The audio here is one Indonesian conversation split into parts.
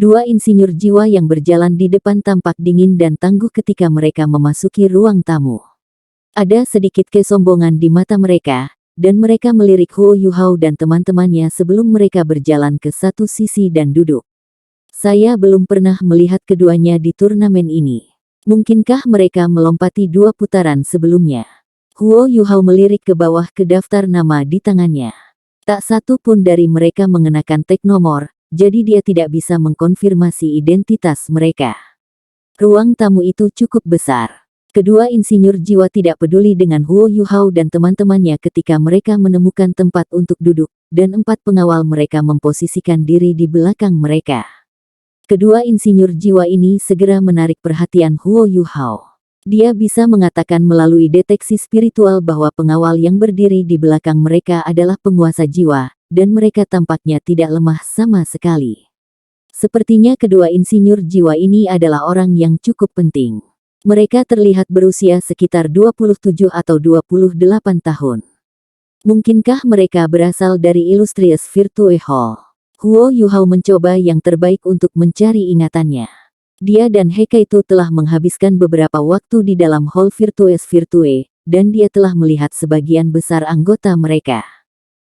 Dua insinyur jiwa yang berjalan di depan tampak dingin dan tangguh ketika mereka memasuki ruang tamu. Ada sedikit kesombongan di mata mereka, dan mereka melirik Huo Yuhao dan teman-temannya sebelum mereka berjalan ke satu sisi dan duduk. Saya belum pernah melihat keduanya di turnamen ini. Mungkinkah mereka melompati 2 putaran sebelumnya? Huo Yuhao melirik ke bawah ke daftar nama di tangannya. Tak satu pun dari mereka mengenakan tag nomor, jadi dia tidak bisa mengkonfirmasi identitas mereka. Ruang tamu itu cukup besar. Kedua insinyur jiwa tidak peduli dengan Huo Yuhao dan teman-temannya ketika mereka menemukan tempat untuk duduk, dan 4 pengawal mereka memposisikan diri di belakang mereka. Kedua insinyur jiwa ini segera menarik perhatian Huo Yuhao. Dia bisa mengatakan melalui deteksi spiritual bahwa pengawal yang berdiri di belakang mereka adalah penguasa jiwa, dan mereka tampaknya tidak lemah sama sekali. Sepertinya kedua insinyur jiwa ini adalah orang yang cukup penting. Mereka terlihat berusia sekitar 27 atau 28 tahun. Mungkinkah mereka berasal dari Illustrious Virtue Hall? Huo Yuhao mencoba yang terbaik untuk mencari ingatannya. Dia dan Hekaitu telah menghabiskan beberapa waktu di dalam Hall Virtuous Virtue, dan dia telah melihat sebagian besar anggota mereka.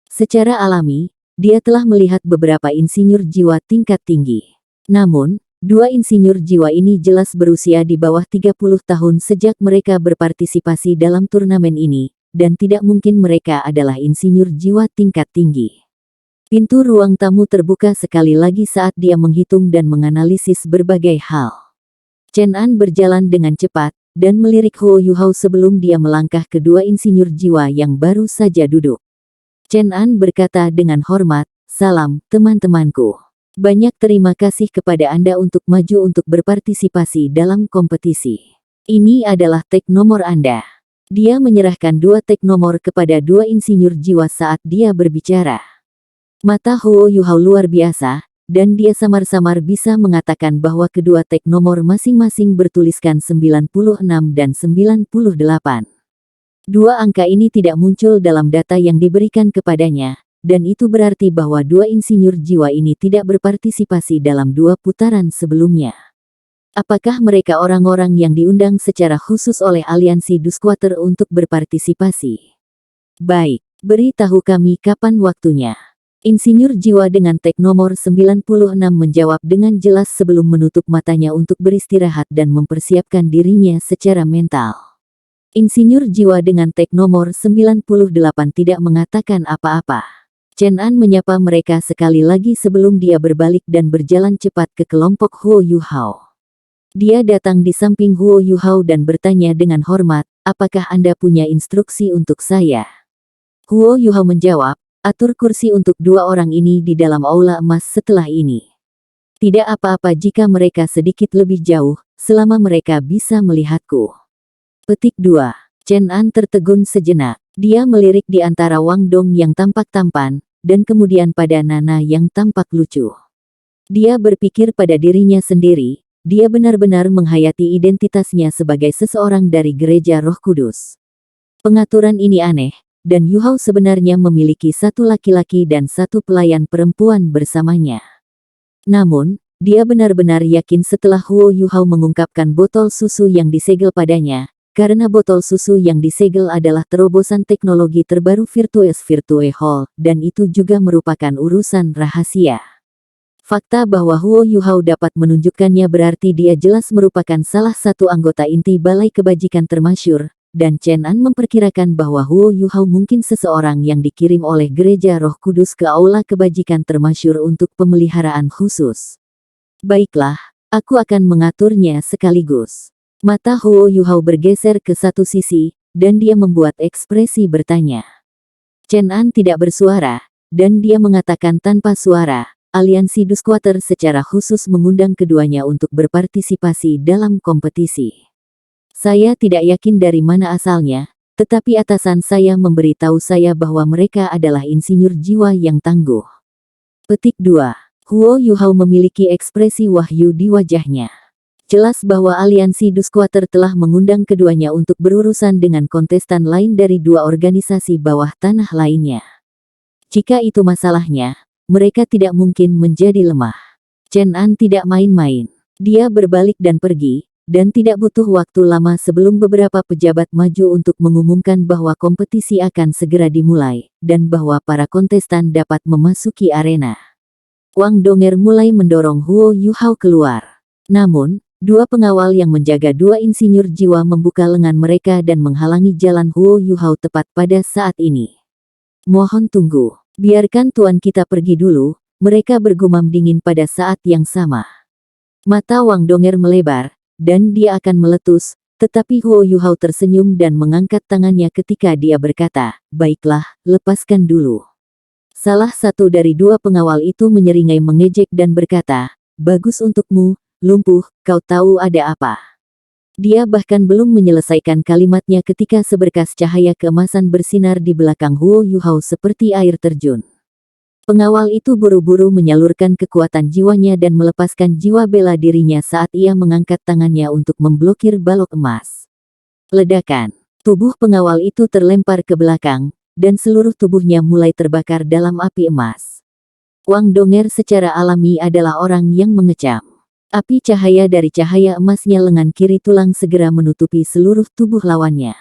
Secara alami, dia telah melihat beberapa insinyur jiwa tingkat tinggi. Namun, 2 insinyur jiwa ini jelas berusia di bawah 30 tahun sejak mereka berpartisipasi dalam turnamen ini, dan tidak mungkin mereka adalah insinyur jiwa tingkat tinggi. Pintu ruang tamu terbuka sekali lagi saat dia menghitung dan menganalisis berbagai hal. Chen An berjalan dengan cepat, dan melirik Huo Yuhao sebelum dia melangkah ke 2 insinyur jiwa yang baru saja duduk. Chen An berkata dengan hormat, "Salam, teman-temanku. Banyak terima kasih kepada Anda untuk maju untuk berpartisipasi dalam kompetisi. Ini adalah tag nomor Anda." Dia menyerahkan 2 tag nomor kepada 2 insinyur jiwa saat dia berbicara. Mata Huo Yuhao luar biasa, dan dia samar-samar bisa mengatakan bahwa kedua tag nomor masing-masing bertuliskan 96 dan 98. 2 angka ini tidak muncul dalam data yang diberikan kepadanya. Dan itu berarti bahwa 2 insinyur jiwa ini tidak berpartisipasi dalam 2 putaran sebelumnya. Apakah mereka orang-orang yang diundang secara khusus oleh aliansi Dusquater untuk berpartisipasi? Baik, beritahu kami kapan waktunya. Insinyur jiwa dengan tag nomor 96 menjawab dengan jelas sebelum menutup matanya untuk beristirahat dan mempersiapkan dirinya secara mental. Insinyur jiwa dengan tag nomor 98 tidak mengatakan apa-apa. Chen An menyapa mereka sekali lagi sebelum dia berbalik dan berjalan cepat ke kelompok Huo Yuhao. Dia datang di samping Huo Yuhao dan bertanya dengan hormat, "Apakah Anda punya instruksi untuk saya?" Huo Yuhao menjawab, "Atur kursi untuk 2 orang ini di dalam aula emas setelah ini. Tidak apa-apa jika mereka sedikit lebih jauh, selama mereka bisa melihatku." Petik 2. Chen An tertegun sejenak. Dia melirik di antara Wang Dong yang tampak tampan, dan kemudian pada Nana yang tampak lucu. Dia berpikir pada dirinya sendiri, dia benar-benar menghayati identitasnya sebagai seseorang dari Gereja Roh Kudus. Pengaturan ini aneh, dan Yuhao sebenarnya memiliki 1 laki-laki dan 1 pelayan perempuan bersamanya. Namun, dia benar-benar yakin setelah Huo Yuhao mengungkapkan botol susu yang disegel padanya, karena botol susu yang disegel adalah terobosan teknologi terbaru Virtuous Virtue Hall, dan itu juga merupakan urusan rahasia. Fakta bahwa Huo Yuhao dapat menunjukkannya berarti dia jelas merupakan salah satu anggota inti Balai Kebajikan termasyur, dan Chen An memperkirakan bahwa Huo Yuhao mungkin seseorang yang dikirim oleh Gereja Roh Kudus ke Aula Kebajikan termasyur untuk pemeliharaan khusus. Baiklah, aku akan mengaturnya sekaligus. Mata Huo Yuhao bergeser ke satu sisi, dan dia membuat ekspresi bertanya. Chen An tidak bersuara, dan dia mengatakan tanpa suara, aliansi Dusquater secara khusus mengundang keduanya untuk berpartisipasi dalam kompetisi. Saya tidak yakin dari mana asalnya, tetapi atasan saya memberitahu saya bahwa mereka adalah insinyur jiwa yang tangguh. Petik 2. Huo Yuhao memiliki ekspresi wahyu di wajahnya. Jelas bahwa aliansi Dusquater telah mengundang keduanya untuk berurusan dengan kontestan lain dari 2 organisasi bawah tanah lainnya. Jika itu masalahnya, mereka tidak mungkin menjadi lemah. Chen An tidak main-main. Dia berbalik dan pergi, dan tidak butuh waktu lama sebelum beberapa pejabat maju untuk mengumumkan bahwa kompetisi akan segera dimulai, dan bahwa para kontestan dapat memasuki arena. Wang Donger mulai mendorong Huo Yuhao keluar. Namun, dua pengawal yang menjaga dua insinyur jiwa membuka lengan mereka dan menghalangi jalan Huo Yuhao tepat pada saat ini. Mohon tunggu, biarkan tuan kita pergi dulu, mereka bergumam dingin pada saat yang sama. Mata Wang Donger melebar, dan dia akan meletus, tetapi Huo Yuhao tersenyum dan mengangkat tangannya ketika dia berkata, "Baiklah, lepaskan dulu." Salah satu dari dua pengawal itu menyeringai mengejek dan berkata, "Bagus untukmu, lumpuh, kau tahu ada apa?" Dia bahkan belum menyelesaikan kalimatnya ketika seberkas cahaya keemasan bersinar di belakang Huo Yuhao seperti air terjun. Pengawal itu buru-buru menyalurkan kekuatan jiwanya dan melepaskan jiwa bela dirinya saat ia mengangkat tangannya untuk memblokir balok emas. Ledakan. Tubuh pengawal itu terlempar ke belakang, dan seluruh tubuhnya mulai terbakar dalam api emas. Wang Donger secara alami adalah orang yang mengecam. Api cahaya dari cahaya emasnya lengan kiri tulang segera menutupi seluruh tubuh lawannya.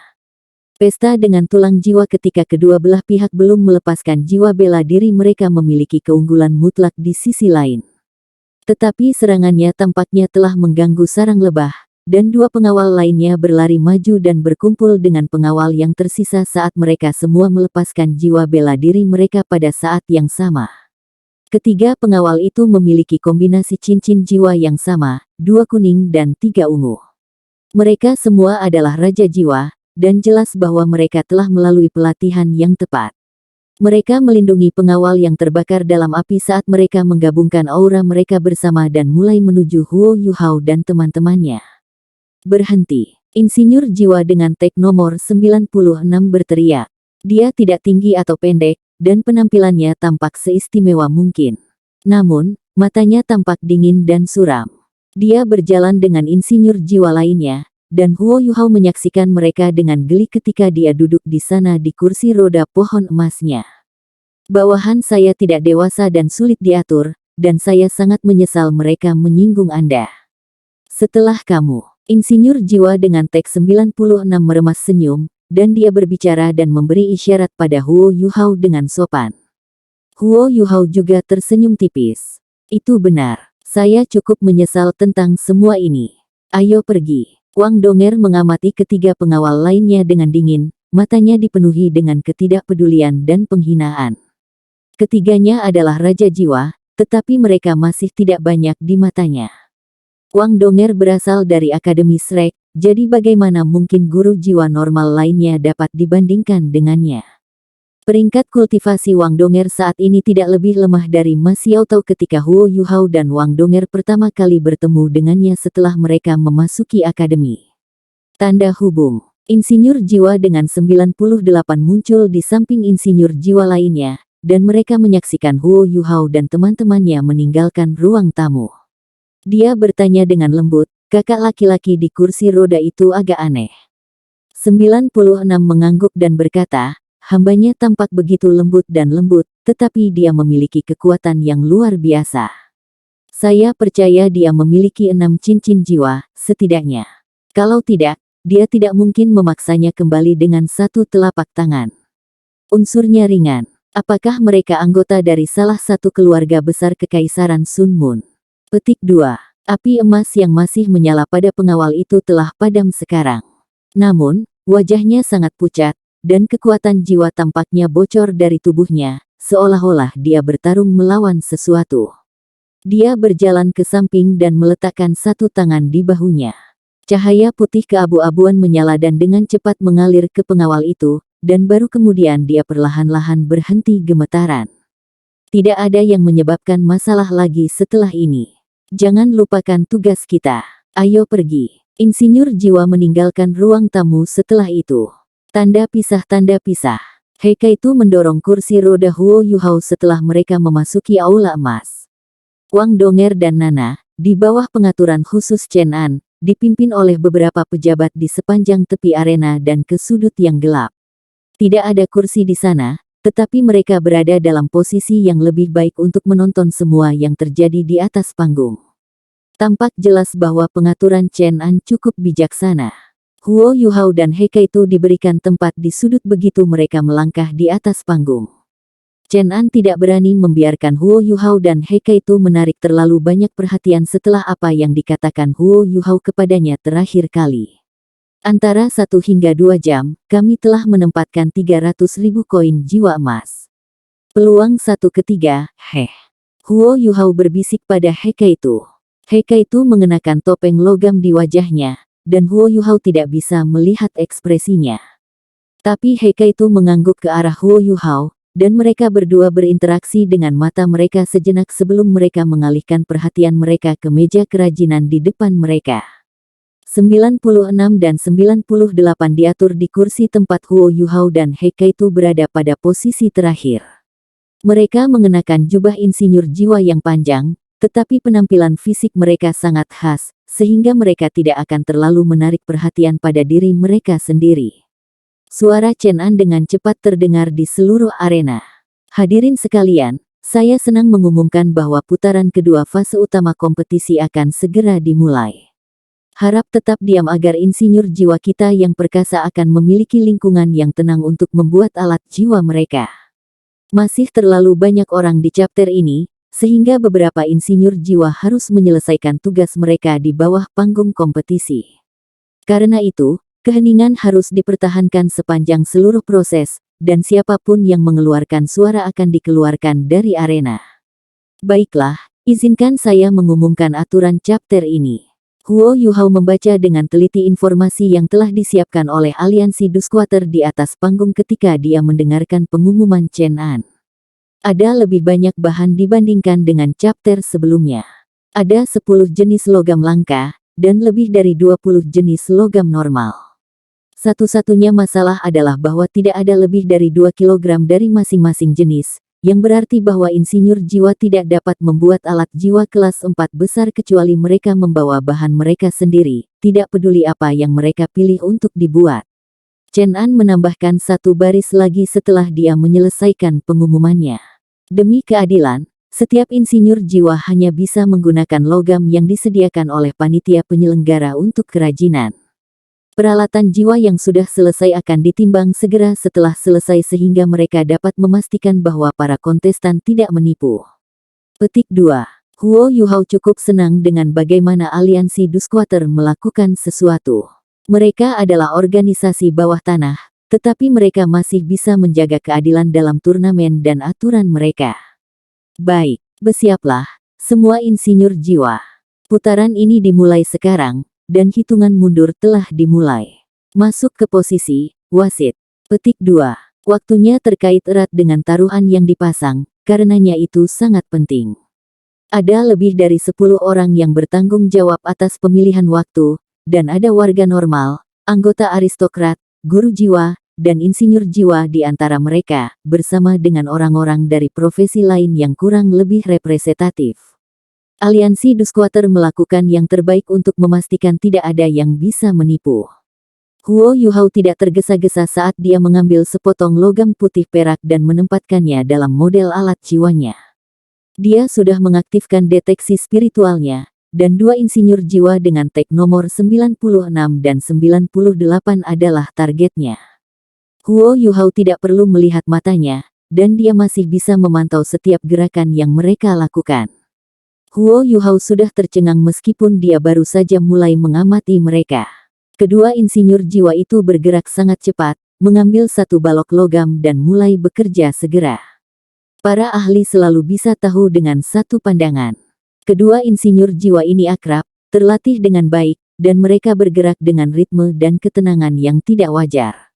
Pesta dengan tulang jiwa ketika kedua belah pihak belum melepaskan jiwa bela diri mereka memiliki keunggulan mutlak di sisi lain. Tetapi serangannya tampaknya telah mengganggu sarang lebah, dan dua pengawal lainnya berlari maju dan berkumpul dengan pengawal yang tersisa saat mereka semua melepaskan jiwa bela diri mereka pada saat yang sama. Ketiga pengawal itu memiliki kombinasi cincin jiwa yang sama, 2 kuning dan 3 ungu. Mereka semua adalah Raja Jiwa, dan jelas bahwa mereka telah melalui pelatihan yang tepat. Mereka melindungi pengawal yang terbakar dalam api saat mereka menggabungkan aura mereka bersama dan mulai menuju Huo Yuhao dan teman-temannya. Berhenti. Insinyur jiwa dengan tag nomor 96 berteriak. Dia tidak tinggi atau pendek, dan penampilannya tampak seistimewa mungkin. Namun, matanya tampak dingin dan suram. Dia berjalan dengan insinyur jiwa lainnya, dan Huo Yuhao menyaksikan mereka dengan geli ketika dia duduk di sana di kursi roda pohon emasnya. "Bawahan saya tidak dewasa dan sulit diatur, dan saya sangat menyesal mereka menyinggung Anda." "Setelah kamu," insinyur jiwa dengan tag 96 meremas senyum, dan dia berbicara dan memberi isyarat pada Huo Yuhao dengan sopan. Huo Yuhao juga tersenyum tipis. "Itu benar, saya cukup menyesal tentang semua ini. Ayo pergi." Wang Donger mengamati ketiga pengawal lainnya dengan dingin, matanya dipenuhi dengan ketidakpedulian dan penghinaan. Ketiganya adalah Raja Jiwa, tetapi mereka masih tidak banyak di matanya. Wang Donger berasal dari Akademi Shrek, jadi bagaimana mungkin guru jiwa normal lainnya dapat dibandingkan dengannya? Peringkat kultivasi Wang Donger saat ini tidak lebih lemah dari Ma Xiaotao ketika Huo Yuhao dan Wang Donger pertama kali bertemu dengannya setelah mereka memasuki akademi. Tanda hubung. Insinyur jiwa dengan 98 muncul di samping insinyur jiwa lainnya, dan mereka menyaksikan Huo Yuhao dan teman-temannya meninggalkan ruang tamu. Dia bertanya dengan lembut, "Kakak laki-laki di kursi roda itu agak aneh." 96 mengangguk dan berkata, "Hambanya tampak begitu lembut dan lembut, tetapi dia memiliki kekuatan yang luar biasa. Saya percaya dia memiliki 6 cincin jiwa, setidaknya. Kalau tidak, dia tidak mungkin memaksanya kembali dengan satu telapak tangan. Unsurnya ringan. Apakah mereka anggota dari salah satu keluarga besar Kekaisaran Sun Moon?" Petik 2. Api emas yang masih menyala pada pengawal itu telah padam sekarang. Namun, wajahnya sangat pucat, dan kekuatan jiwa tampaknya bocor dari tubuhnya, seolah-olah dia bertarung melawan sesuatu. Dia berjalan ke samping dan meletakkan satu tangan di bahunya. Cahaya putih keabu-abuan menyala dan dengan cepat mengalir ke pengawal itu, dan baru kemudian dia perlahan-lahan berhenti gemetaran. Tidak ada yang menyebabkan masalah lagi setelah ini. Jangan lupakan tugas kita. Ayo pergi. Insinyur jiwa meninggalkan ruang tamu setelah itu. Tanda pisah. Heika itu mendorong kursi roda Huo Yuhao setelah mereka memasuki aula emas. Wang Donger dan Nana, di bawah pengaturan khusus Chen An, dipimpin oleh beberapa pejabat di sepanjang tepi arena dan ke sudut yang gelap. Tidak ada kursi di sana, tetapi mereka berada dalam posisi yang lebih baik untuk menonton semua yang terjadi di atas panggung. Tampak jelas bahwa pengaturan Chen An cukup bijaksana. Huo Yuhao dan He Kaitu diberikan tempat di sudut begitu mereka melangkah di atas panggung. Chen An tidak berani membiarkan Huo Yuhao dan He Kaitu menarik terlalu banyak perhatian setelah apa yang dikatakan Huo Yuhao kepadanya terakhir kali. Antara 1 hingga 2 jam, kami telah menempatkan 300.000 koin jiwa emas. Peluang 1/3, heh. Huo Yuhao berbisik pada He Kaitu. He Kaitu mengenakan topeng logam di wajahnya, dan Huo Yuhao tidak bisa melihat ekspresinya. Tapi He Kaitu mengangguk ke arah Huo Yuhao, dan mereka berdua berinteraksi dengan mata mereka sejenak sebelum mereka mengalihkan perhatian mereka ke meja kerajinan di depan mereka. 96 dan 98 diatur di kursi tempat Huo Yuhao dan He Kaitu berada pada posisi terakhir. Mereka mengenakan jubah insinyur jiwa yang panjang, tetapi penampilan fisik mereka sangat khas, sehingga mereka tidak akan terlalu menarik perhatian pada diri mereka sendiri. Suara Chen An dengan cepat terdengar di seluruh arena. Hadirin sekalian, saya senang mengumumkan bahwa putaran kedua fase utama kompetisi akan segera dimulai. Harap tetap diam agar insinyur jiwa kita yang perkasa akan memiliki lingkungan yang tenang untuk membuat alat jiwa mereka. Masih terlalu banyak orang di chapter ini, sehingga beberapa insinyur jiwa harus menyelesaikan tugas mereka di bawah panggung kompetisi. Karena itu, keheningan harus dipertahankan sepanjang seluruh proses, dan siapapun yang mengeluarkan suara akan dikeluarkan dari arena. Baiklah, izinkan saya mengumumkan aturan chapter ini. Huo Yuhao membaca dengan teliti informasi yang telah disiapkan oleh aliansi Dusquater di atas panggung ketika dia mendengarkan pengumuman Chen An. Ada lebih banyak bahan dibandingkan dengan chapter sebelumnya. Ada 10 jenis logam langka, dan lebih dari 20 jenis logam normal. Satu-satunya masalah adalah bahwa tidak ada lebih dari 2 kg dari masing-masing jenis, yang berarti bahwa insinyur jiwa tidak dapat membuat alat jiwa kelas 4 besar kecuali mereka membawa bahan mereka sendiri, tidak peduli apa yang mereka pilih untuk dibuat. Chen An menambahkan satu baris lagi setelah dia menyelesaikan pengumumannya. Demi keadilan, setiap insinyur jiwa hanya bisa menggunakan logam yang disediakan oleh panitia penyelenggara untuk kerajinan. Peralatan jiwa yang sudah selesai akan ditimbang segera setelah selesai sehingga mereka dapat memastikan bahwa para kontestan tidak menipu. Petik 2. Huo Yuhao cukup senang dengan bagaimana aliansi Dusquater melakukan sesuatu. Mereka adalah organisasi bawah tanah, tetapi mereka masih bisa menjaga keadilan dalam turnamen dan aturan mereka. Baik, bersiaplah, semua insinyur jiwa. Putaran ini dimulai sekarang, dan hitungan mundur telah dimulai. Masuk ke posisi, wasit. Petik 2. Waktunya terkait erat dengan taruhan yang dipasang, karenanya itu sangat penting. Ada lebih dari 10 orang yang bertanggung jawab atas pemilihan waktu, dan ada warga normal, anggota aristokrat, guru jiwa, dan insinyur jiwa di antara mereka, bersama dengan orang-orang dari profesi lain yang kurang lebih representatif. Aliansi Dusquater melakukan yang terbaik untuk memastikan tidak ada yang bisa menipu. Huo Yuhao tidak tergesa-gesa saat dia mengambil sepotong logam putih perak dan menempatkannya dalam model alat jiwanya. Dia sudah mengaktifkan deteksi spiritualnya, dan 2 insinyur jiwa dengan tag nomor 96 dan 98 adalah targetnya. Huo Yuhao tidak perlu melihat matanya, dan dia masih bisa memantau setiap gerakan yang mereka lakukan. Huo Yuhao sudah tercengang meskipun dia baru saja mulai mengamati mereka. Kedua insinyur jiwa itu bergerak sangat cepat, mengambil satu balok logam dan mulai bekerja segera. Para ahli selalu bisa tahu dengan satu pandangan. Kedua insinyur jiwa ini akrab, terlatih dengan baik, dan mereka bergerak dengan ritme dan ketenangan yang tidak wajar.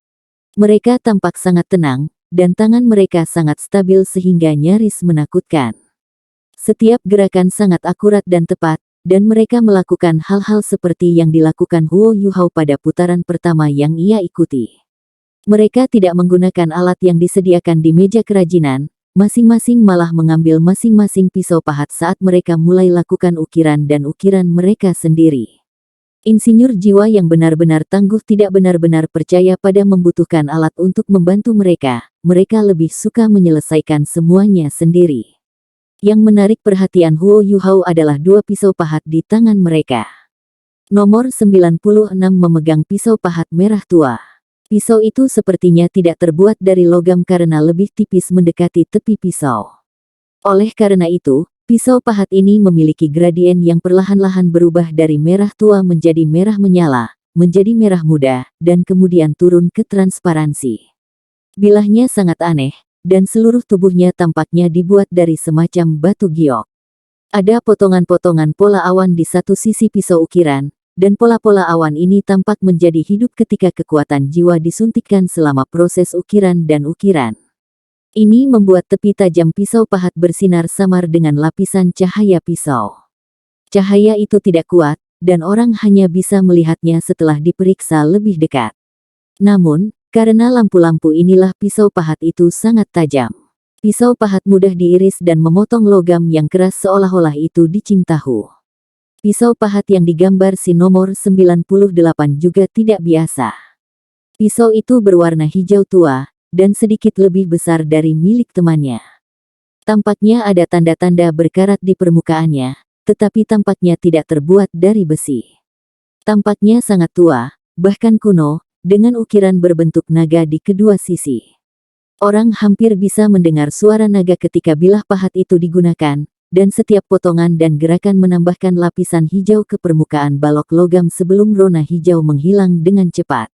Mereka tampak sangat tenang, dan tangan mereka sangat stabil sehingga nyaris menakutkan. Setiap gerakan sangat akurat dan tepat, dan mereka melakukan hal-hal seperti yang dilakukan Huo Yuhao pada putaran pertama yang ia ikuti. Mereka tidak menggunakan alat yang disediakan di meja kerajinan, masing-masing malah mengambil masing-masing pisau pahat saat mereka mulai lakukan ukiran dan ukiran mereka sendiri. Insinyur jiwa yang benar-benar tangguh tidak benar-benar percaya pada membutuhkan alat untuk membantu mereka. Mereka lebih suka menyelesaikan semuanya sendiri. Yang menarik perhatian Huo Yuhao adalah dua pisau pahat di tangan mereka. Nomor 96 memegang pisau pahat merah tua. Pisau itu sepertinya tidak terbuat dari logam karena lebih tipis mendekati tepi pisau. Oleh karena itu, pisau pahat ini memiliki gradien yang perlahan-lahan berubah dari merah tua menjadi merah menyala, menjadi merah muda, dan kemudian turun ke transparansi. Bilahnya sangat aneh, dan seluruh tubuhnya tampaknya dibuat dari semacam batu giok. Ada potongan-potongan pola awan di satu sisi pisau ukiran, dan pola-pola awan ini tampak menjadi hidup ketika kekuatan jiwa disuntikkan selama proses ukiran dan ukiran. Ini membuat tepi tajam pisau pahat bersinar samar dengan lapisan cahaya pisau. Cahaya itu tidak kuat, dan orang hanya bisa melihatnya setelah diperiksa lebih dekat. Namun, karena lampu-lampu inilah pisau pahat itu sangat tajam. Pisau pahat mudah diiris dan memotong logam yang keras seolah-olah itu dicing tahu. Pisau pahat yang digambar si nomor 98 juga tidak biasa. Pisau itu berwarna hijau tua, dan sedikit lebih besar dari milik temannya. Tampaknya ada tanda-tanda berkarat di permukaannya, tetapi tampaknya tidak terbuat dari besi. Tampaknya sangat tua, bahkan kuno, dengan ukiran berbentuk naga di kedua sisi. Orang hampir bisa mendengar suara naga ketika bilah pahat itu digunakan, dan setiap potongan dan gerakan menambahkan lapisan hijau ke permukaan balok logam sebelum rona hijau menghilang dengan cepat.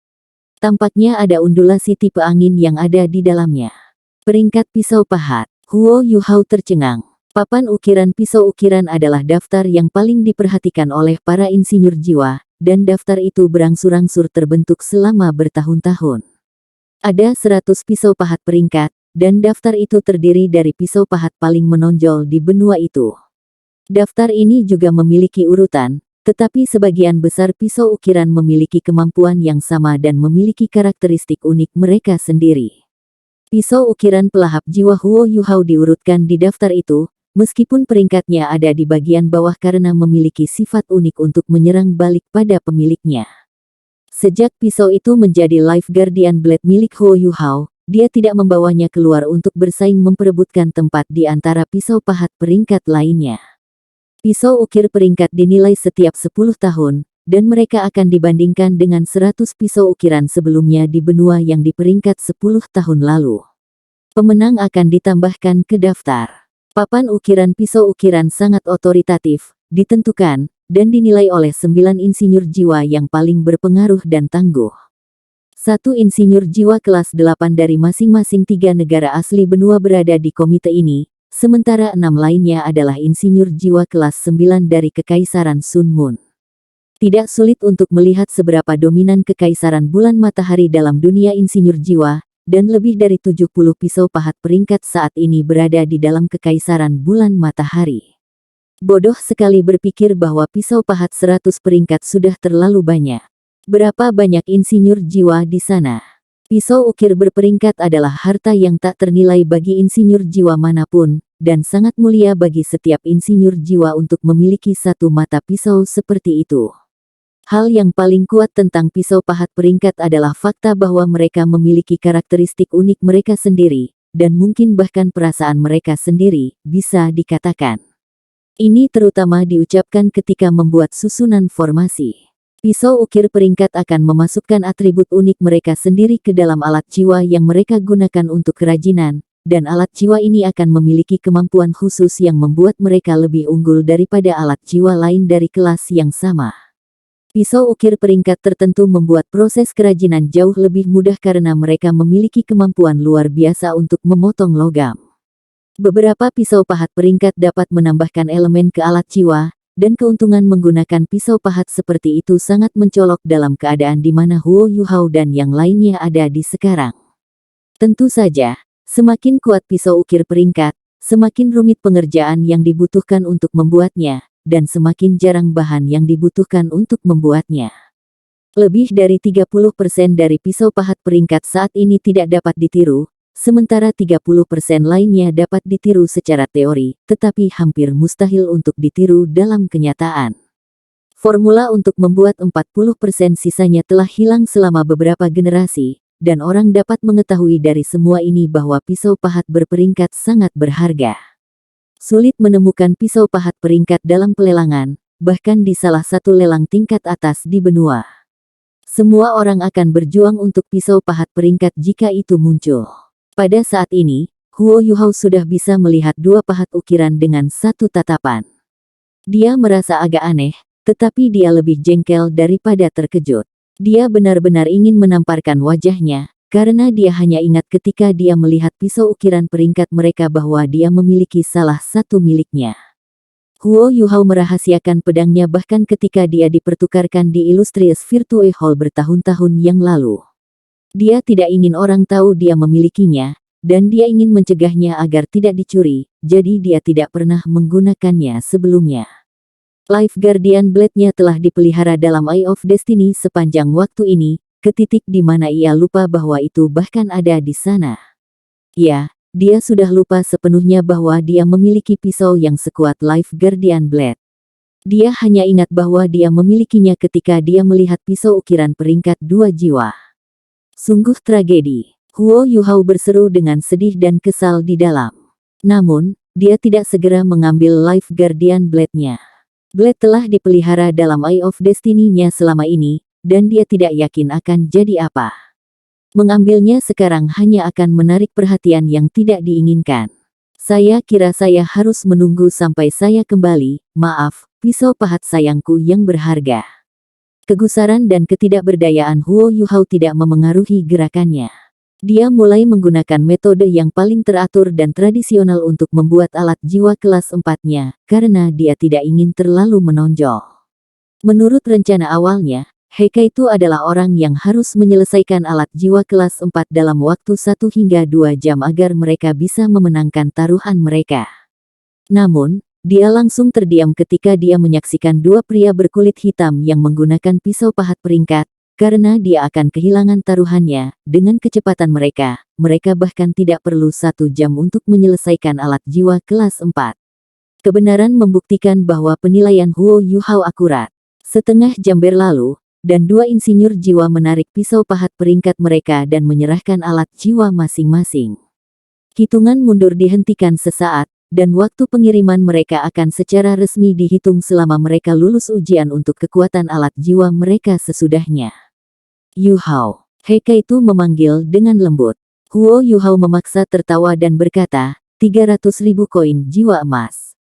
Tampaknya ada undulasi tipe angin yang ada di dalamnya. Peringkat pisau pahat. Huo Yuhao tercengang. Papan ukiran pisau ukiran adalah daftar yang paling diperhatikan oleh para insinyur jiwa, dan daftar itu berangsur-angsur terbentuk selama bertahun-tahun. Ada 100 pisau pahat peringkat, dan daftar itu terdiri dari pisau pahat paling menonjol di benua itu. Daftar ini juga memiliki urutan, tetapi sebagian besar pisau ukiran memiliki kemampuan yang sama dan memiliki karakteristik unik mereka sendiri. Pisau ukiran pelahap jiwa Huo Yuhao diurutkan di daftar itu, meskipun peringkatnya ada di bagian bawah karena memiliki sifat unik untuk menyerang balik pada pemiliknya. Sejak pisau itu menjadi Life Guardian Blade milik Huo Yuhao, dia tidak membawanya keluar untuk bersaing memperebutkan tempat di antara pisau pahat peringkat lainnya. Pisau ukir peringkat dinilai setiap 10 tahun, dan mereka akan dibandingkan dengan 100 pisau ukiran sebelumnya di benua yang di peringkat 10 tahun lalu. Pemenang akan ditambahkan ke daftar. Papan ukiran pisau ukiran sangat otoritatif, ditentukan, dan dinilai oleh 9 insinyur jiwa yang paling berpengaruh dan tangguh. Satu insinyur jiwa kelas 8 dari masing-masing 3 negara asli benua berada di komite ini, sementara 6 lainnya adalah insinyur jiwa kelas 9 dari Kekaisaran Sun Moon. Tidak sulit untuk melihat seberapa dominan Kekaisaran Bulan Matahari dalam dunia insinyur jiwa, dan lebih dari 70 pisau pahat peringkat saat ini berada di dalam Kekaisaran Bulan Matahari. Bodoh sekali berpikir bahwa pisau pahat 100 peringkat sudah terlalu banyak. Berapa banyak insinyur jiwa di sana? Pisau ukir berperingkat adalah harta yang tak ternilai bagi insinyur jiwa manapun, dan sangat mulia bagi setiap insinyur jiwa untuk memiliki satu mata pisau seperti itu. Hal yang paling kuat tentang pisau pahat peringkat adalah fakta bahwa mereka memiliki karakteristik unik mereka sendiri, dan mungkin bahkan perasaan mereka sendiri, bisa dikatakan. Ini terutama diucapkan ketika membuat susunan formasi. Pisau ukir peringkat akan memasukkan atribut unik mereka sendiri ke dalam alat jiwa yang mereka gunakan untuk kerajinan, dan alat jiwa ini akan memiliki kemampuan khusus yang membuat mereka lebih unggul daripada alat jiwa lain dari kelas yang sama. Pisau ukir peringkat tertentu membuat proses kerajinan jauh lebih mudah karena mereka memiliki kemampuan luar biasa untuk memotong logam. Beberapa pisau pahat peringkat dapat menambahkan elemen ke alat jiwa, dan keuntungan menggunakan pisau pahat seperti itu sangat mencolok dalam keadaan di mana Huo Yuhao dan yang lainnya ada di sekarang. Tentu saja, semakin kuat pisau ukir peringkat, semakin rumit pengerjaan yang dibutuhkan untuk membuatnya, dan semakin jarang bahan yang dibutuhkan untuk membuatnya. Lebih dari 30% dari pisau pahat peringkat saat ini tidak dapat ditiru, sementara 30% lainnya dapat ditiru secara teori, tetapi hampir mustahil untuk ditiru dalam kenyataan. Formula untuk membuat 40% sisanya telah hilang selama beberapa generasi, dan orang dapat mengetahui dari semua ini bahwa pisau pahat berperingkat sangat berharga. Sulit menemukan pisau pahat peringkat dalam pelelangan, bahkan di salah satu lelang tingkat atas di benua. Semua orang akan berjuang untuk pisau pahat peringkat jika itu muncul. Pada saat ini, Huo Yuhao sudah bisa melihat dua pahat ukiran dengan satu tatapan. Dia merasa agak aneh, tetapi dia lebih jengkel daripada terkejut. Dia benar-benar ingin menamparkan wajahnya, karena dia hanya ingat ketika dia melihat pisau ukiran peringkat mereka bahwa dia memiliki salah satu miliknya. Huo Yuhao merahasiakan pedangnya bahkan ketika dia dipertukarkan di Illustrious Virtue Hall bertahun-tahun yang lalu. Dia tidak ingin orang tahu dia memilikinya, dan dia ingin mencegahnya agar tidak dicuri, jadi dia tidak pernah menggunakannya sebelumnya. Life Guardian Blade-nya telah dipelihara dalam Eye of Destiny sepanjang waktu ini, ke titik di mana ia lupa bahwa itu bahkan ada di sana. Ya, dia sudah lupa sepenuhnya bahwa dia memiliki pisau yang sekuat Life Guardian Blade. Dia hanya ingat bahwa dia memilikinya ketika dia melihat pisau ukiran peringkat 2 jiwa. Sungguh tragedi. Huo Yuhao berseru dengan sedih dan kesal di dalam. Namun, dia tidak segera mengambil Life Guardian Blade-nya. Blade telah dipelihara dalam Eye of Destiny-nya selama ini, dan dia tidak yakin akan jadi apa. Mengambilnya sekarang hanya akan menarik perhatian yang tidak diinginkan. Saya kira saya harus menunggu sampai saya kembali, maaf, pisau pahat sayangku yang berharga. Kegusaran dan ketidakberdayaan Huo Yuhao tidak memengaruhi gerakannya. Dia mulai menggunakan metode yang paling teratur dan tradisional untuk membuat alat jiwa kelas 4-nya, karena dia tidak ingin terlalu menonjol. Menurut rencana awalnya, Heikaitu adalah orang yang harus menyelesaikan alat jiwa kelas 4 dalam waktu 1 hingga 2 jam agar mereka bisa memenangkan taruhan mereka. Namun, dia langsung terdiam ketika dia menyaksikan dua pria berkulit hitam yang menggunakan pisau pahat peringkat, karena dia akan kehilangan taruhannya. Dengan kecepatan mereka bahkan tidak perlu 1 jam untuk menyelesaikan alat jiwa kelas 4. Kebenaran membuktikan bahwa penilaian Huo Yuhao akurat. Setengah jam berlalu, dan dua insinyur jiwa menarik pisau pahat peringkat mereka dan menyerahkan alat jiwa masing-masing. Hitungan mundur dihentikan sesaat, dan waktu pengiriman mereka akan secara resmi dihitung selama mereka lulus ujian untuk kekuatan alat jiwa mereka sesudahnya. Yuhao, Heikaitu memanggil dengan lembut. Huo Yuhao memaksa tertawa dan berkata, 300.000 koin jiwa emas.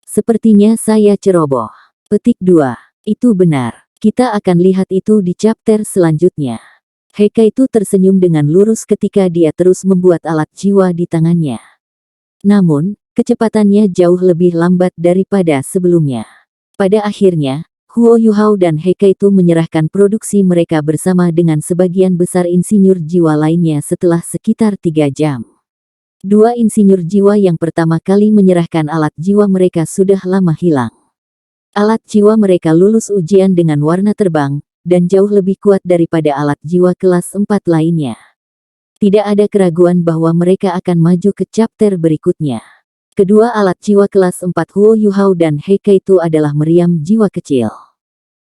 Sepertinya saya ceroboh. Petik 2. Itu benar. Kita akan lihat itu di chapter selanjutnya. Heikaitu tersenyum dengan lurus ketika dia terus membuat alat jiwa di tangannya. Namun, kecepatannya jauh lebih lambat daripada sebelumnya. Pada akhirnya, Huo Yuhao dan Heikaitu menyerahkan produksi mereka bersama dengan sebagian besar insinyur jiwa lainnya setelah sekitar 3 jam. Dua insinyur jiwa yang pertama kali menyerahkan alat jiwa mereka sudah lama hilang. Alat jiwa mereka lulus ujian dengan warna terbang, dan jauh lebih kuat daripada alat jiwa kelas 4 lainnya. Tidak ada keraguan bahwa mereka akan maju ke chapter berikutnya. Kedua alat jiwa kelas 4 Huo Yuhao dan Heikaitu adalah meriam jiwa kecil.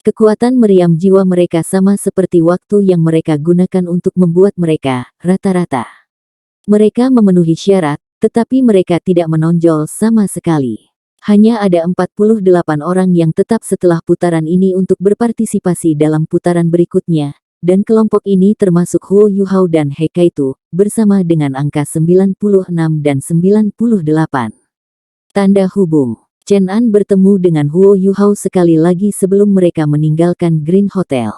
Kekuatan meriam jiwa mereka sama seperti waktu yang mereka gunakan untuk membuat mereka, rata-rata. Mereka memenuhi syarat, tetapi mereka tidak menonjol sama sekali. Hanya ada 48 orang yang tetap setelah putaran ini untuk berpartisipasi dalam putaran berikutnya, dan kelompok ini termasuk Huo Yuhao dan Heikaitu, bersama dengan angka 96 dan 98. Tanda hubung. Chen An bertemu dengan Huo Yuhao sekali lagi sebelum mereka meninggalkan Green Hotel.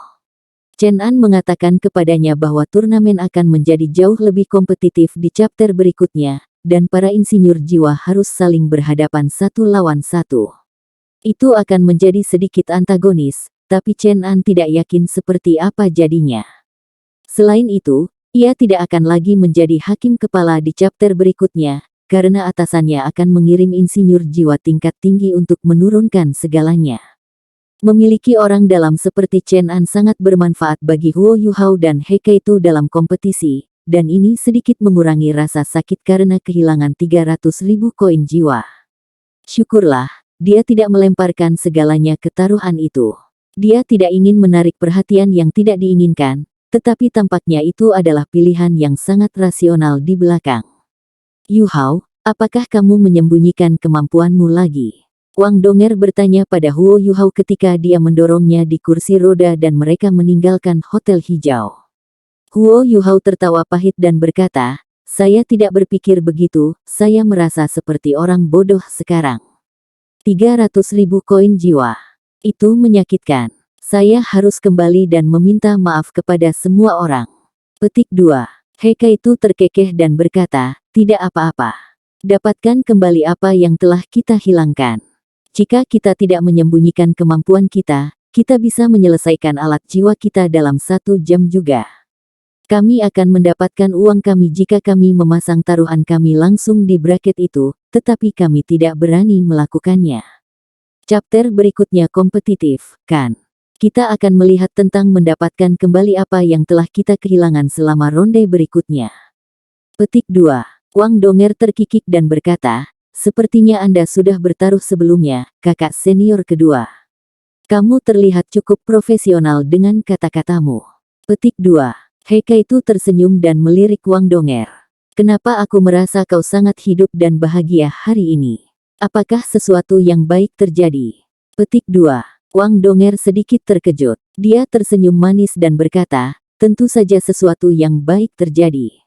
Chen An mengatakan kepadanya bahwa turnamen akan menjadi jauh lebih kompetitif di chapter berikutnya, dan para insinyur jiwa harus saling berhadapan 1 lawan 1. Itu akan menjadi sedikit antagonis, tapi Chen An tidak yakin seperti apa jadinya. Selain itu, ia tidak akan lagi menjadi hakim kepala di chapter berikutnya, karena atasannya akan mengirim insinyur jiwa tingkat tinggi untuk menurunkan segalanya. Memiliki orang dalam seperti Chen An sangat bermanfaat bagi Huo Yuhao dan Heikaitu dalam kompetisi, dan ini sedikit mengurangi rasa sakit karena kehilangan 300.000 koin jiwa. Syukurlah, dia tidak melemparkan segalanya ke taruhan itu. Dia tidak ingin menarik perhatian yang tidak diinginkan, tetapi tampaknya itu adalah pilihan yang sangat rasional di belakang. Yu Hao, apakah kamu menyembunyikan kemampuanmu lagi? Wang Donger bertanya pada Huo Yu Hao ketika dia mendorongnya di kursi roda dan mereka meninggalkan hotel hijau. Huo Yu Hao tertawa pahit dan berkata, saya tidak berpikir begitu, saya merasa seperti orang bodoh sekarang. 300.000 koin jiwa. Itu menyakitkan. Saya harus kembali dan meminta maaf kepada semua orang. Petik 2. Heika itu terkekeh dan berkata, tidak apa-apa. Dapatkan kembali apa yang telah kita hilangkan. Jika kita tidak menyembunyikan kemampuan kita bisa menyelesaikan alat jiwa kita dalam 1 jam juga. Kami akan mendapatkan uang kami jika kami memasang taruhan kami langsung di bracket itu, tetapi kami tidak berani melakukannya. Chapter berikutnya kompetitif, kan? Kita akan melihat tentang mendapatkan kembali apa yang telah kita kehilangan selama ronde berikutnya. Petik 2. Wang Donger terkikik dan berkata, sepertinya Anda sudah bertaruh sebelumnya, kakak senior kedua. Kamu terlihat cukup profesional dengan kata-katamu. Petik 2. Heika itu tersenyum dan melirik Wang Donger. Kenapa aku merasa kau sangat hidup dan bahagia hari ini? Apakah sesuatu yang baik terjadi? Petik 2. Wang Donger sedikit terkejut. Dia tersenyum manis dan berkata, tentu saja sesuatu yang baik terjadi.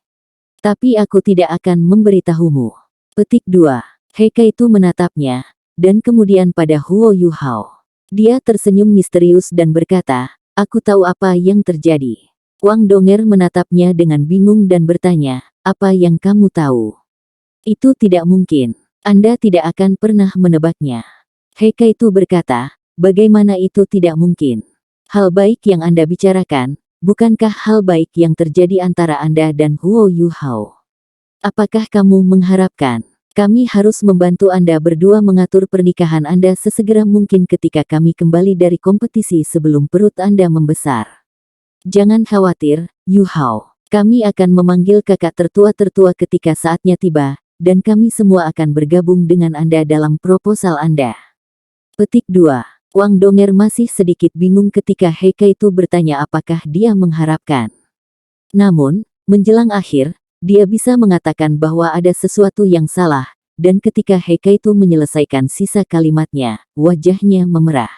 Tapi aku tidak akan memberitahumu. Petik 2. Heika itu menatapnya, dan kemudian pada Huo Yu Hao. Dia tersenyum misterius dan berkata, aku tahu apa yang terjadi. Wang Donger menatapnya dengan bingung dan bertanya, apa yang kamu tahu? Itu tidak mungkin. Anda tidak akan pernah menebaknya. Heika itu berkata, bagaimana itu tidak mungkin? Hal baik yang Anda bicarakan, bukankah hal baik yang terjadi antara Anda dan Huo Yu Hao? Apakah kamu mengharapkan kami harus membantu Anda berdua mengatur pernikahan Anda sesegera mungkin ketika kami kembali dari kompetisi sebelum perut Anda membesar? Jangan khawatir, Yu Hao. Kami akan memanggil kakak tertua-tertua ketika saatnya tiba, dan kami semua akan bergabung dengan Anda dalam proposal Anda. Petik 2. Wang Donger masih sedikit bingung ketika Heika itu bertanya apakah dia mengharapkan. Namun, menjelang akhir, dia bisa mengatakan bahwa ada sesuatu yang salah, dan ketika Heika itu menyelesaikan sisa kalimatnya, wajahnya memerah.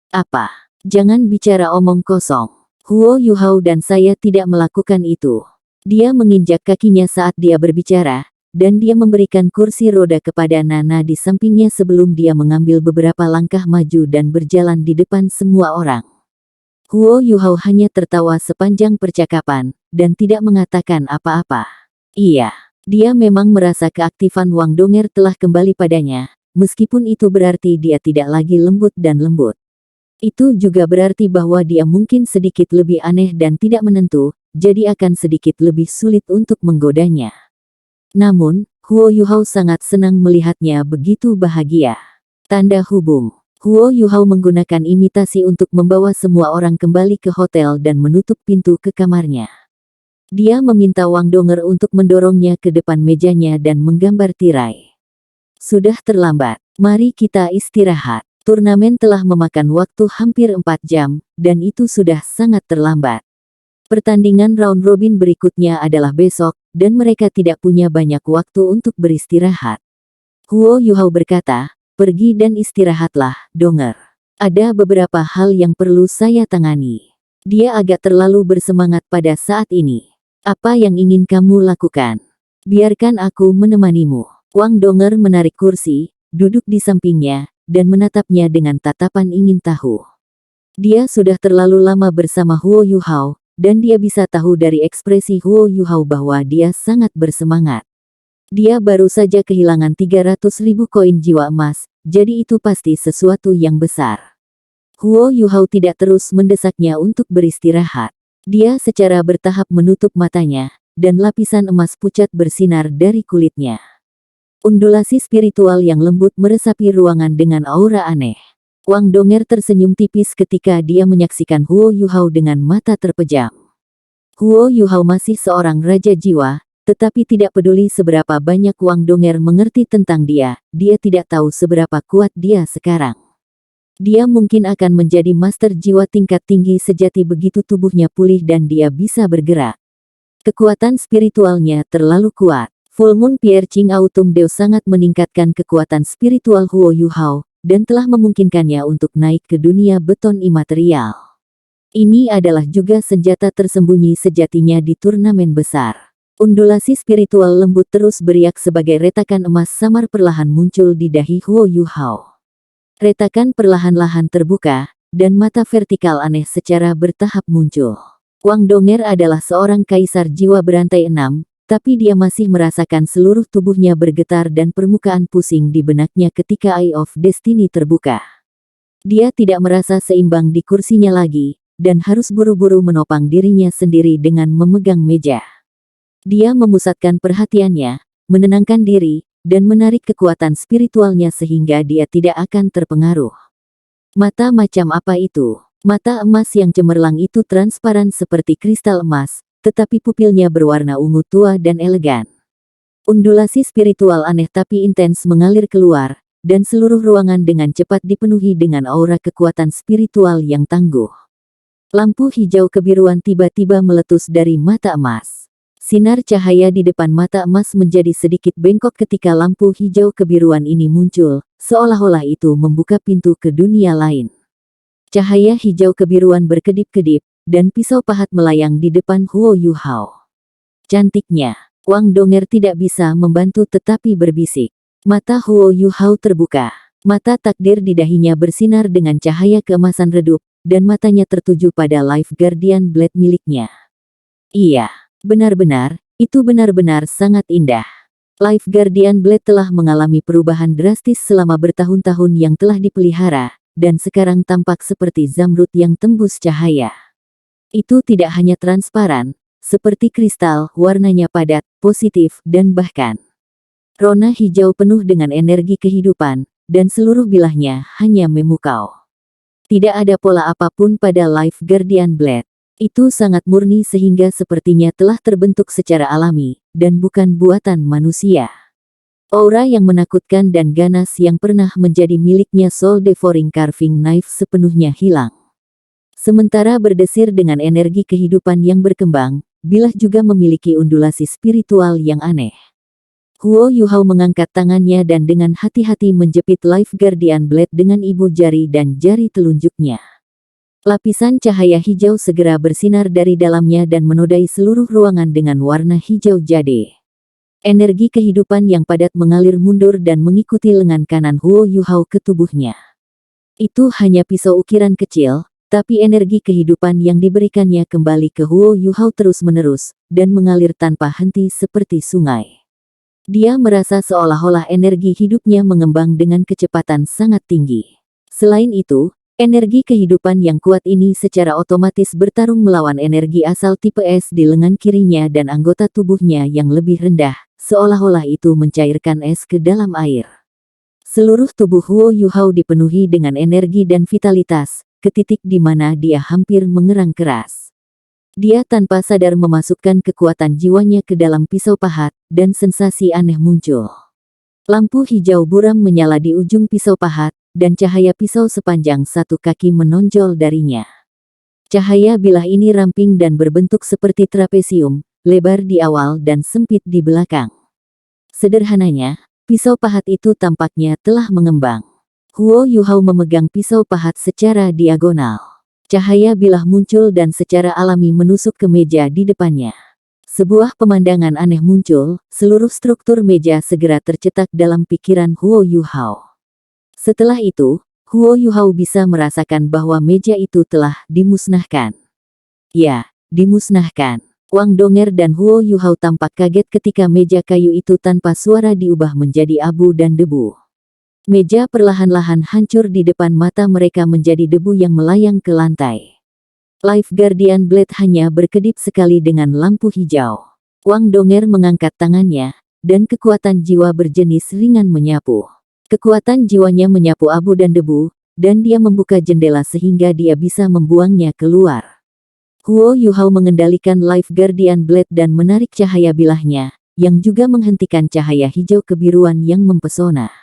Apa? Jangan bicara omong kosong. Huo Yu Hao dan saya tidak melakukan itu. Dia menginjak kakinya saat dia berbicara, dan dia memberikan kursi roda kepada Nana di sampingnya sebelum dia mengambil beberapa langkah maju dan berjalan di depan semua orang. Huo Yu Hao hanya tertawa sepanjang percakapan, dan tidak mengatakan apa-apa. Iya, dia memang merasa keaktifan Wang Donger telah kembali padanya, meskipun itu berarti dia tidak lagi lembut dan lembut. Itu juga berarti bahwa dia mungkin sedikit lebih aneh dan tidak menentu, jadi akan sedikit lebih sulit untuk menggodanya. Namun, Huo Yu Hao sangat senang melihatnya begitu bahagia. Tanda hubung. Huo Yu Hao menggunakan imitasi untuk membawa semua orang kembali ke hotel dan menutup pintu ke kamarnya. Dia meminta Wang Donger untuk mendorongnya ke depan mejanya dan menggambar tirai. Sudah terlambat, mari kita istirahat. Turnamen telah memakan waktu hampir 4 jam, dan itu sudah sangat terlambat. Pertandingan round robin berikutnya adalah besok, dan mereka tidak punya banyak waktu untuk beristirahat. Huo Yu Hao berkata, pergi dan istirahatlah, Donger. Ada beberapa hal yang perlu saya tangani. Dia agak terlalu bersemangat pada saat ini. Apa yang ingin kamu lakukan? Biarkan aku menemanimu. Wang Donger menarik kursi, duduk di sampingnya, dan menatapnya dengan tatapan ingin tahu. Dia sudah terlalu lama bersama Huo Yu Hao, dan dia bisa tahu dari ekspresi Huo Yu Hao bahwa dia sangat bersemangat. Dia baru saja kehilangan 300.000 koin jiwa emas, jadi itu pasti sesuatu yang besar. Huo Yu Hao tidak terus mendesaknya untuk beristirahat. Dia secara bertahap menutup matanya, dan lapisan emas pucat bersinar dari kulitnya. Undulasi spiritual yang lembut meresapi ruangan dengan aura aneh. Wang Donger tersenyum tipis ketika dia menyaksikan Huo Yu Hao dengan mata terpejam. Huo Yu Hao masih seorang raja jiwa, tetapi tidak peduli seberapa banyak Wang Donger mengerti tentang dia tidak tahu seberapa kuat dia sekarang. Dia mungkin akan menjadi master jiwa tingkat tinggi sejati begitu tubuhnya pulih dan dia bisa bergerak. Kekuatan spiritualnya terlalu kuat. Full Moon Piercing Autumn Dew sangat meningkatkan kekuatan spiritual Huo Yuhao, dan telah memungkinkannya untuk naik ke dunia beton imaterial. Ini adalah juga senjata tersembunyi sejatinya di turnamen besar. Undulasi spiritual lembut terus beriak sebagai retakan emas samar perlahan muncul di dahi Huo Yuhao. Retakan perlahan-lahan terbuka, dan mata vertikal aneh secara bertahap muncul. Wang Donger adalah seorang kaisar jiwa berantai 6, tapi dia masih merasakan seluruh tubuhnya bergetar dan permukaan pusing di benaknya ketika Eye of Destiny terbuka. Dia tidak merasa seimbang di kursinya lagi, dan harus buru-buru menopang dirinya sendiri dengan memegang meja. Dia memusatkan perhatiannya, menenangkan diri, dan menarik kekuatan spiritualnya sehingga dia tidak akan terpengaruh. Mata macam apa itu? Mata emas yang cemerlang itu transparan seperti kristal emas, tetapi pupilnya berwarna ungu tua dan elegan. Undulasi spiritual aneh tapi intens mengalir keluar, dan seluruh ruangan dengan cepat dipenuhi dengan aura kekuatan spiritual yang tangguh. Lampu hijau kebiruan tiba-tiba meletus dari mata emas. Sinar cahaya di depan mata emas menjadi sedikit bengkok ketika lampu hijau kebiruan ini muncul, seolah-olah itu membuka pintu ke dunia lain. Cahaya hijau kebiruan berkedip-kedip, dan pisau pahat melayang di depan Huo Yuhao. Cantiknya, Wang Donger tidak bisa membantu tetapi berbisik. Mata Huo Yuhao terbuka. Mata takdir di dahinya bersinar dengan cahaya keemasan redup, dan matanya tertuju pada Life Guardian Blade miliknya. Iya, benar-benar, itu benar-benar sangat indah. Life Guardian Blade telah mengalami perubahan drastis selama bertahun-tahun yang telah dipelihara, dan sekarang tampak seperti zamrud yang tembus cahaya. Itu tidak hanya transparan, seperti kristal, warnanya padat, positif, dan bahkan rona hijau penuh dengan energi kehidupan, dan seluruh bilahnya hanya memukau. Tidak ada pola apapun pada Life Guardian Blade. Itu sangat murni sehingga sepertinya telah terbentuk secara alami, dan bukan buatan manusia. Aura yang menakutkan dan ganas yang pernah menjadi miliknya Soul Devouring Carving Knife sepenuhnya hilang. Sementara berdesir dengan energi kehidupan yang berkembang, bilah juga memiliki undulasi spiritual yang aneh. Huo Yuhao mengangkat tangannya dan dengan hati-hati menjepit Life Guardian Blade dengan ibu jari dan jari telunjuknya. Lapisan cahaya hijau segera bersinar dari dalamnya dan menodai seluruh ruangan dengan warna hijau jade. Energi kehidupan yang padat mengalir mundur dan mengikuti lengan kanan Huo Yuhao ke tubuhnya. Itu hanya pisau ukiran kecil, tapi energi kehidupan yang diberikannya kembali ke Huo Yuhao terus-menerus, dan mengalir tanpa henti seperti sungai. Dia merasa seolah-olah energi hidupnya mengembang dengan kecepatan sangat tinggi. Selain itu, energi kehidupan yang kuat ini secara otomatis bertarung melawan energi asal tipe es di lengan kirinya dan anggota tubuhnya yang lebih rendah, seolah-olah itu mencairkan es ke dalam air. Seluruh tubuh Huo Yuhao dipenuhi dengan energi dan vitalitas, ke titik di mana dia hampir mengerang keras. Dia tanpa sadar memasukkan kekuatan jiwanya ke dalam pisau pahat, dan sensasi aneh muncul. Lampu hijau buram menyala di ujung pisau pahat, dan cahaya pisau sepanjang 1 kaki menonjol darinya. Cahaya bilah ini ramping dan berbentuk seperti trapesium, lebar di awal dan sempit di belakang. Sederhananya, pisau pahat itu tampaknya telah mengembang. Huo Yuhao memegang pisau pahat secara diagonal. Cahaya bilah muncul dan secara alami menusuk ke meja di depannya. Sebuah pemandangan aneh muncul, seluruh struktur meja segera tercetak dalam pikiran Huo Yuhao. Setelah itu, Huo Yuhao bisa merasakan bahwa meja itu telah dimusnahkan. Ya, dimusnahkan. Wang Donger dan Huo Yuhao tampak kaget ketika meja kayu itu tanpa suara diubah menjadi abu dan debu. Meja perlahan-lahan hancur di depan mata mereka menjadi debu yang melayang ke lantai. Life Guardian Blade hanya berkedip sekali dengan lampu hijau. Wang Donger mengangkat tangannya, dan kekuatan jiwa berjenis ringan menyapu. Kekuatan jiwanya menyapu abu dan debu, dan dia membuka jendela sehingga dia bisa membuangnya keluar. Huo Yuhao mengendalikan Life Guardian Blade dan menarik cahaya bilahnya, yang juga menghentikan cahaya hijau kebiruan yang mempesona.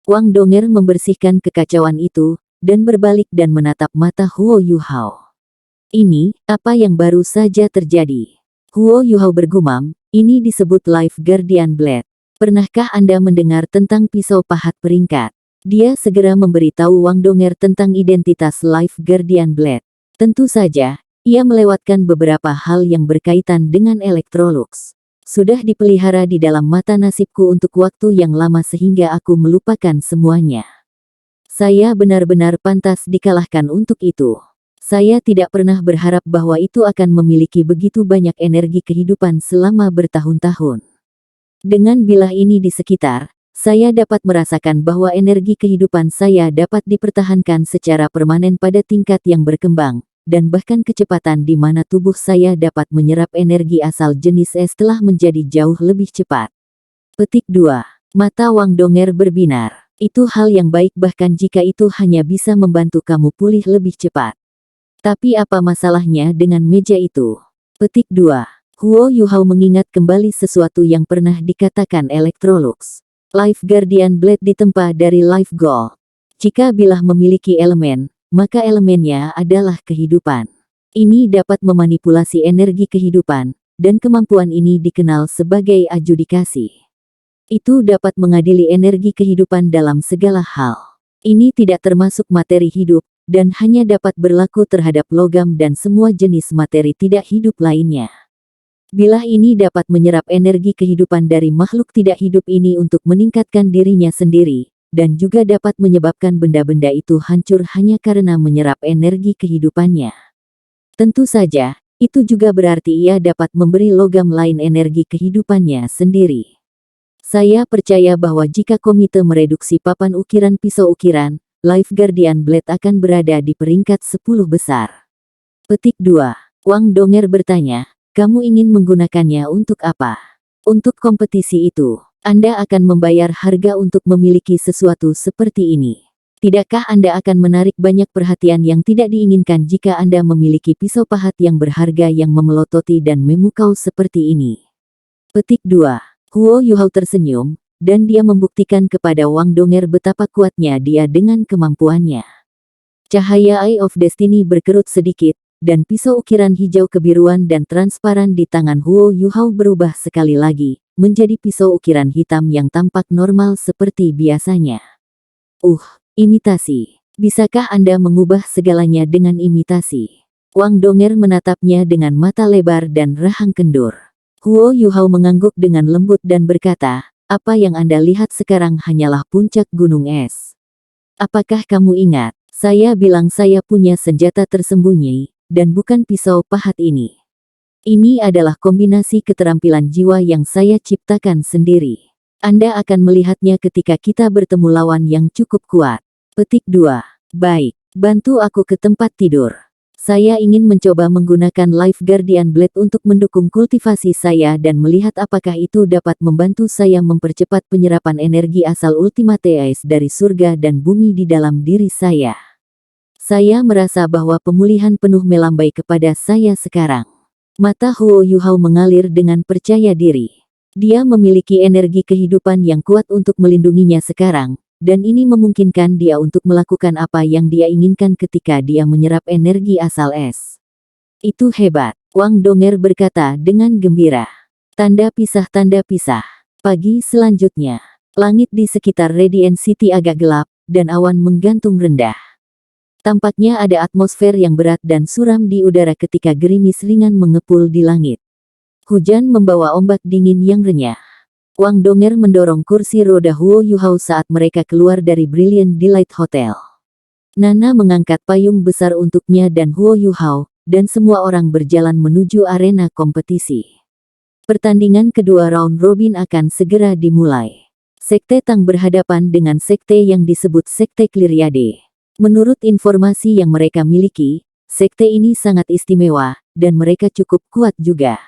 Wang Donger membersihkan kekacauan itu, dan berbalik dan menatap mata Huo Yuhao. Ini, apa yang baru saja terjadi? Huo Yuhao bergumam, ini disebut Life Guardian Blade. Pernahkah Anda mendengar tentang pisau pahat peringkat? Dia segera memberitahu Wang Donger tentang identitas Life Guardian Blade. Tentu saja, ia melewatkan beberapa hal yang berkaitan dengan Electrolux. Sudah dipelihara di dalam mata nasibku untuk waktu yang lama sehingga aku melupakan semuanya. Saya benar-benar pantas dikalahkan untuk itu. Saya tidak pernah berharap bahwa itu akan memiliki begitu banyak energi kehidupan selama bertahun-tahun. Dengan bilah ini di sekitar, saya dapat merasakan bahwa energi kehidupan saya dapat dipertahankan secara permanen pada tingkat yang berkembang, dan bahkan kecepatan di mana tubuh saya dapat menyerap energi asal jenis es telah menjadi jauh lebih cepat. Petik 2. Mata Wang Donger berbinar. Itu hal yang baik bahkan jika itu hanya bisa membantu kamu pulih lebih cepat. Tapi apa masalahnya dengan meja itu? Petik 2. Huo Yuhao mengingat kembali sesuatu yang pernah dikatakan Electrolux. Life Guardian Blade ditempa dari Life Gold. Jika bilah memiliki elemen, maka elemennya adalah kehidupan. Ini dapat memanipulasi energi kehidupan, dan kemampuan ini dikenal sebagai adjudikasi. Itu dapat mengadili energi kehidupan dalam segala hal. Ini tidak termasuk materi hidup, dan hanya dapat berlaku terhadap logam dan semua jenis materi tidak hidup lainnya. Bilah ini dapat menyerap energi kehidupan dari makhluk tidak hidup ini untuk meningkatkan dirinya sendiri, dan juga dapat menyebabkan benda-benda itu hancur hanya karena menyerap energi kehidupannya. Tentu saja, itu juga berarti ia dapat memberi logam lain energi kehidupannya sendiri. Saya percaya bahwa jika komite mereduksi papan ukiran pisau ukiran, Life Guardian Blade akan berada di peringkat 10 besar. Petik 2. Wang Donger bertanya, kamu ingin menggunakannya untuk apa? Untuk kompetisi itu, Anda akan membayar harga untuk memiliki sesuatu seperti ini. Tidakkah Anda akan menarik banyak perhatian yang tidak diinginkan jika Anda memiliki pisau pahat yang berharga yang memelototi dan memukau seperti ini? Petik 2. Huo Yuhao tersenyum, dan dia membuktikan kepada Wang Donger betapa kuatnya dia dengan kemampuannya. Cahaya Eye of Destiny berkerut sedikit, dan pisau ukiran hijau kebiruan dan transparan di tangan Huo Yuhao berubah sekali lagi, menjadi pisau ukiran hitam yang tampak normal seperti biasanya. Imitasi. Bisakah Anda mengubah segalanya dengan imitasi? Wang Donger menatapnya dengan mata lebar dan rahang kendur. Huo Yuhao mengangguk dengan lembut dan berkata, apa yang Anda lihat sekarang hanyalah puncak gunung es. Apakah kamu ingat, saya bilang saya punya senjata tersembunyi, dan bukan pisau pahat ini. Ini adalah kombinasi keterampilan jiwa yang saya ciptakan sendiri. Anda akan melihatnya ketika kita bertemu lawan yang cukup kuat. Petik 2. Baik, bantu aku ke tempat tidur. Saya ingin mencoba menggunakan Life Guardian Blade untuk mendukung kultivasi saya dan melihat apakah itu dapat membantu saya mempercepat penyerapan energi asal Ultimate Ice dari surga dan bumi di dalam diri saya. Saya merasa bahwa pemulihan penuh melambai kepada saya sekarang. Mata Huo Yuhao mengalir dengan percaya diri. Dia memiliki energi kehidupan yang kuat untuk melindunginya sekarang, dan ini memungkinkan dia untuk melakukan apa yang dia inginkan ketika dia menyerap energi asal es. Itu hebat, Wang Donger berkata dengan gembira. Tanda pisah. Pagi selanjutnya, langit di sekitar Radiant City agak gelap, dan awan menggantung rendah. Tampaknya ada atmosfer yang berat dan suram di udara ketika gerimis ringan mengepul di langit. Hujan membawa ombak dingin yang renyah. Wang Donger mendorong kursi roda Huo Yuhao saat mereka keluar dari Brilliant Delight Hotel. Nana mengangkat payung besar untuknya dan Huo Yuhao, dan semua orang berjalan menuju arena kompetisi. Pertandingan kedua round robin akan segera dimulai. Sekte Tang berhadapan dengan sekte yang disebut Sekte Cleariade. Menurut informasi yang mereka miliki, sekte ini sangat istimewa, dan mereka cukup kuat juga.